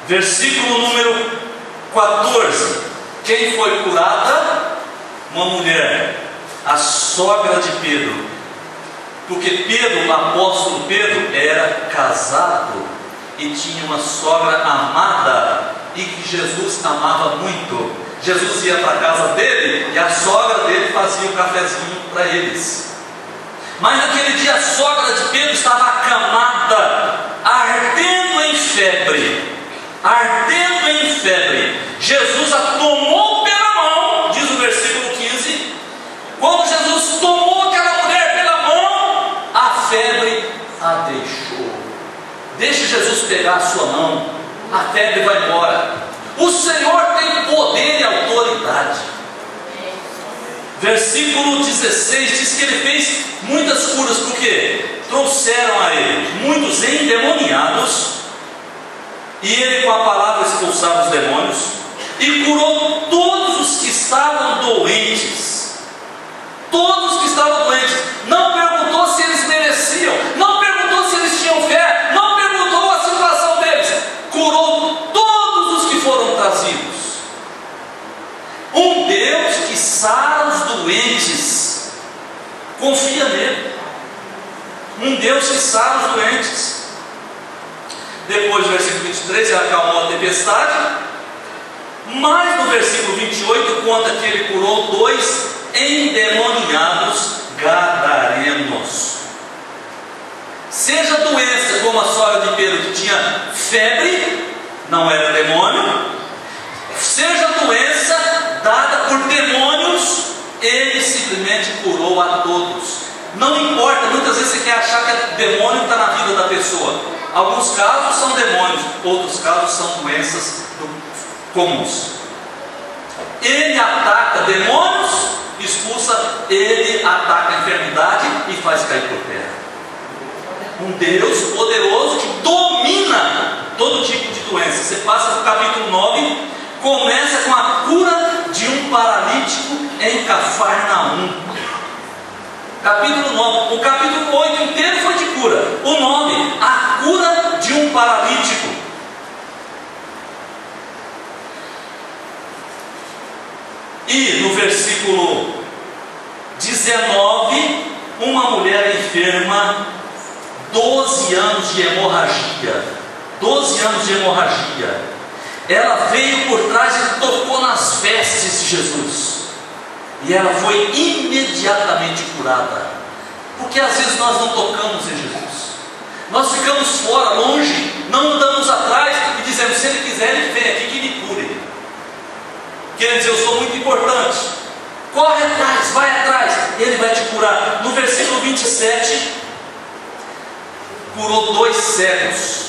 Versículo número 14. Quem foi curada? Uma mulher, a sogra de Pedro. Porque Pedro, o apóstolo Pedro, era casado e tinha uma sogra amada e que Jesus amava muito. Jesus ia para a casa dele e a sogra dele fazia um cafezinho para eles. Mas naquele dia a sogra de Pedro estava acamada, ardendo em febre. Ardendo em febre. Jesus a tomou pela mão, diz o versículo 15. Quando Jesus tomou aquela mulher pela mão, a febre a deixou. Deixe Jesus pegar a sua mão, a febre vai embora. O Senhor tem poder e autoridade. Versículo 16 diz que ele fez muitas curas, porque trouxeram a ele muitos endemoniados, e ele com a palavra expulsava os demônios, e curou todos os que estavam doentes. Todos que estavam doentes. Não perguntou se eles mereciam, não perguntou se eles tinham fé, não perguntou a situação deles. Curou todos os que foram trazidos. Um Deus que sara os doentes. Confia nele. Um Deus que sara os doentes. Depois do versículo 23, ele acalmou a tempestade. Mas no versículo 28 conta que ele curou 2 endemoniados gadarenos. Seja doença como a sogra de Pedro, que tinha febre, não era demônio. Seja doença dada por demônios, ele simplesmente curou a todos. Não importa, muitas vezes você quer achar que o demônio está na vida da pessoa. Alguns casos são demônios, outros casos são doenças comuns. Ele ataca demônios, expulsa, ele ataca a enfermidade e faz cair por terra. Um Deus poderoso que domina todo tipo de doença. Você passa no capítulo 9, começa com a cura de um paralítico em Cafarnaum. Capítulo 9, o capítulo 8 inteiro foi de cura. O 9, a cura de um paralítico. E no versículo 19, uma mulher enferma, 12 anos de hemorragia. 12 anos de hemorragia. Ela veio por trás e tocou nas vestes de Jesus. E ela foi imediatamente curada. Porque às vezes nós não tocamos em Jesus. Nós ficamos fora, longe, não andamos atrás e dizemos: se Ele quiser, Ele vem aqui que me cure. Quer dizer, eu sou muito importante. Corre atrás, vai atrás, Ele vai te curar. No versículo 27, curou 2 cegos.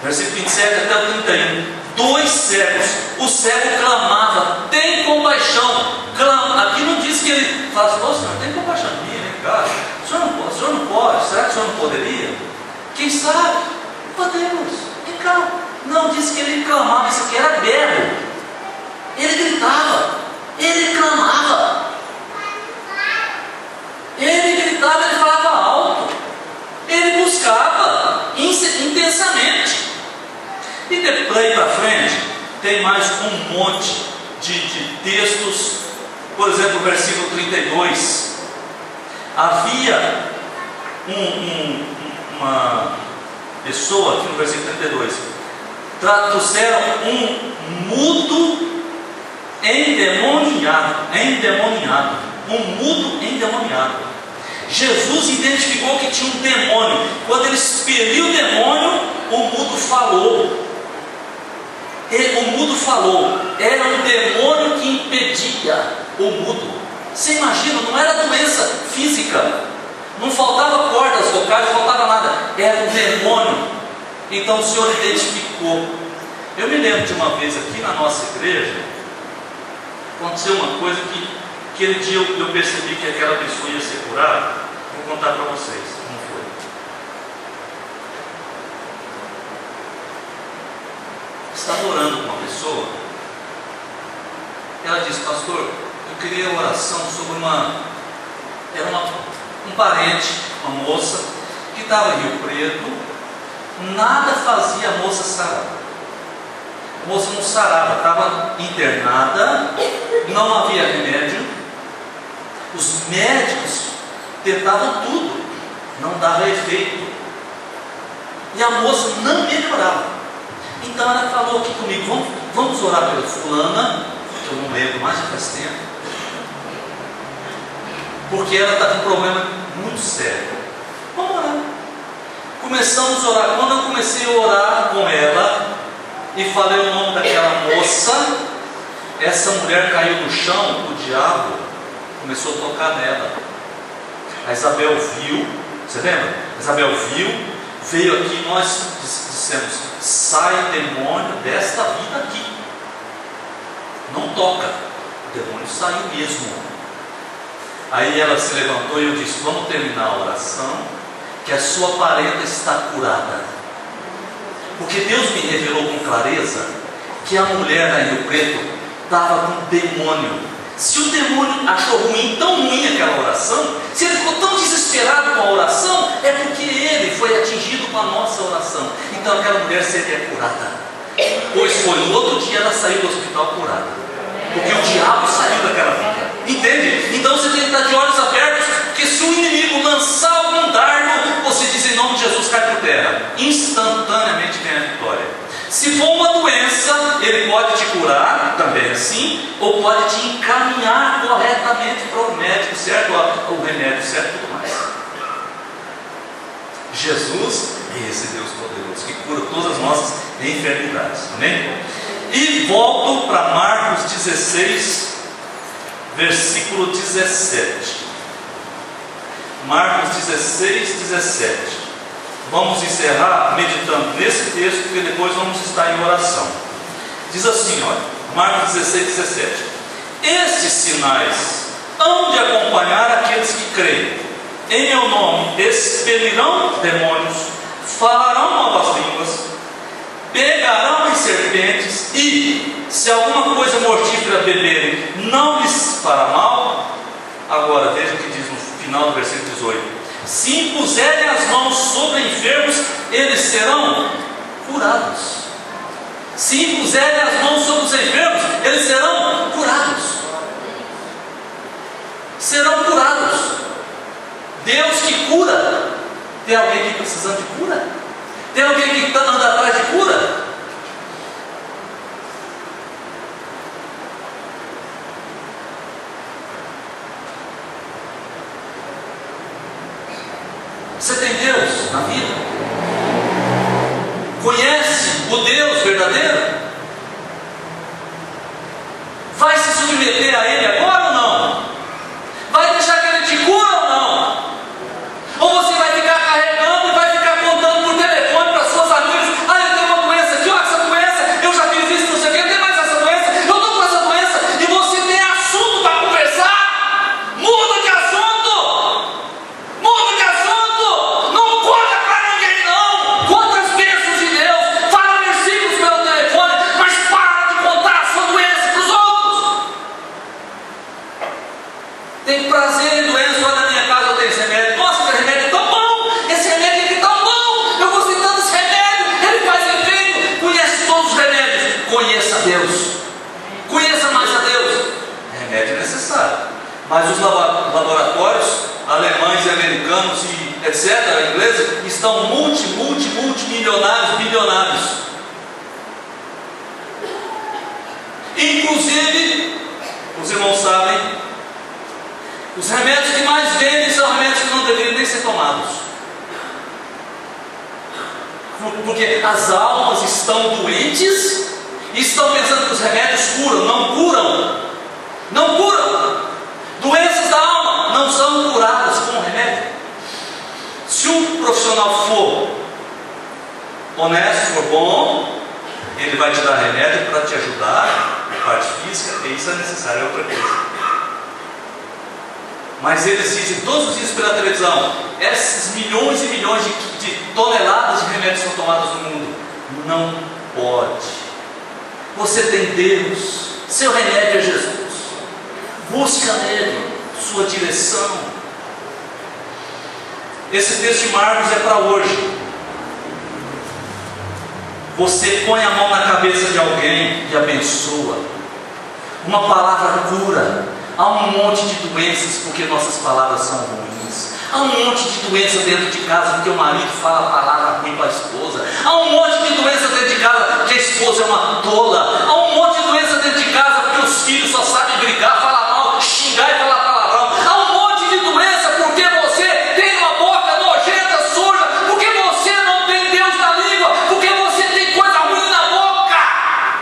Versículo 27 até o 31. 2 cegos. O cego clamava: tem compaixão. Aqui não diz que ele fala assim: nossa, não tem compaixão de mim, né, cara? O senhor não pode, será que o senhor não poderia? Quem sabe? Podemos, vem cá. Não, diz que ele clamava, isso aqui era berro. Ele gritava, ele clamava, ele gritava, ele falava alto, ele buscava intensamente. E depois para frente, tem mais um monte de textos. Por exemplo, o versículo 32. Havia uma pessoa, aqui no versículo 32, trouxeram um mudo endemoniado. Um mudo endemoniado. Jesus identificou que tinha um demônio. Quando ele expeliu o demônio, o mudo falou. O mudo falou. Era um demônio que impedia o mudo. Você imagina, não era doença física, não faltava cordas vocais, não faltava nada, era um demônio. Então o Senhor identificou. Eu me lembro de uma vez aqui na nossa igreja, aconteceu uma coisa que aquele dia eu percebi que aquela pessoa ia ser curada. Vou contar para vocês como foi. Estava orando com uma pessoa. Ela disse: pastor, eu queria oração sobre um parente, uma moça que estava em Rio Preto, nada fazia a moça sarar. A moça não sarava, estava internada, não havia remédio. Os médicos tentavam tudo, não dava efeito. E a moça não melhorava. Então ela falou aqui comigo: vamos orar pela fulana, que eu não lembro mais, já faz tempo, porque ela está com um problema muito sério. Vamos orar. Começamos a orar. Quando eu comecei a orar com ela e falei o nome daquela moça, essa mulher caiu no chão. O diabo começou a tocar nela. A Isabel viu, você lembra? A Isabel viu, veio aqui, nós dissemos: sai demônio desta vida aqui, não toca. O demônio saiu mesmo. Aí ela se levantou e eu disse: vamos terminar a oração, que a sua parenta está curada. Porque Deus me revelou com clareza que a mulher da Rio Preto estava com um demônio. Se o demônio achou ruim, tão ruim aquela oração, se ele ficou tão desesperado com a oração, é porque ele foi atingido com a nossa oração. Então aquela mulher seria curada. Pois foi, no outro dia ela saiu do hospital curada, porque o diabo saiu daquela vida. Entende? Então você tem que estar de olhos abertos, porque se o inimigo lançar algum dardo, você diz em nome de Jesus, cai por terra. Instantaneamente vem a vitória. Se for uma doença, ele pode te curar, também assim, ou pode te encaminhar corretamente para o médico certo, o remédio certo e tudo mais. Jesus é esse Deus poderoso que cura todas as nossas enfermidades. Amém? E volto para Marcos 16, versículo 17. Marcos 16, 17. Vamos encerrar meditando nesse texto, porque depois vamos estar em oração. Diz assim, olha, Marcos 16, 17. Estes sinais hão de acompanhar aqueles que creem. Em meu nome expelirão demônios, falarão novas línguas, pegarão em serpentes, e se alguma coisa mortífera beberem, não lhes fará mal. Agora veja o que diz no final do versículo 18: se impuserem as mãos sobre enfermos, eles serão curados. Se impuserem as mãos sobre os enfermos, eles serão curados. Serão curados. Deus que cura. Tem alguém aqui precisando de cura? Tem alguém que anda atrás de cura? Você tem Deus na vida? Conhece o Deus verdadeiro? Vai se submeter a Ele agora ou não? Vai deixar que Ele te cura ou não? Ou você vai ficar carregando e vai ficar contando por telefone para suas amigas: ah, eu tenho uma doença aqui, ó, essa doença, eu já fiz isso, não sei o que, tem mais essa doença, eu estou com essa doença, e você tem assunto para conversar? Muda de assunto! Muda de assunto! Não conta para ninguém não! Conta as bênçãos de Deus, fala versículos pelo telefone, mas para de contar a sua doença para os outros! Tem prazer em doença. Olha, na minha casa eu tenho esse remédio. Nossa, esse remédio é tão bom! Esse remédio aqui é tão bom! Eu gostei tanto desse remédio! Ele faz efeito! Conhece todos os remédios. Conheça Deus. Conheça mais a Deus. Remédio é necessário. Mas os laboratórios alemães e americanos e etc., ingleses, estão multimilionários, bilionários. Inclusive, os irmãos sabem, os remédios que mais vendem são remédios que não deveriam nem ser tomados. Porque as almas estão doentes e estão pensando que os remédios curam. Não curam. Não curam. Doenças da alma não são curadas com remédio. Se um profissional for honesto, for bom, ele vai te dar remédio para te ajudar na parte física, e isso é necessário, é outra coisa. Mas eles dizem todos os dias pela televisão: esses milhões e milhões de toneladas de remédios são tomados no mundo. Não pode. Você tem Deus, seu remédio é Jesus. Busca nele sua direção. Esse texto de Marcos é para hoje. Você põe a mão na cabeça de alguém e abençoa. Uma palavra cura. Há um monte de doenças porque nossas palavras são ruins. Há um monte de doença dentro de casa porque o marido fala a palavra ruim para a esposa. Há um monte de doença dentro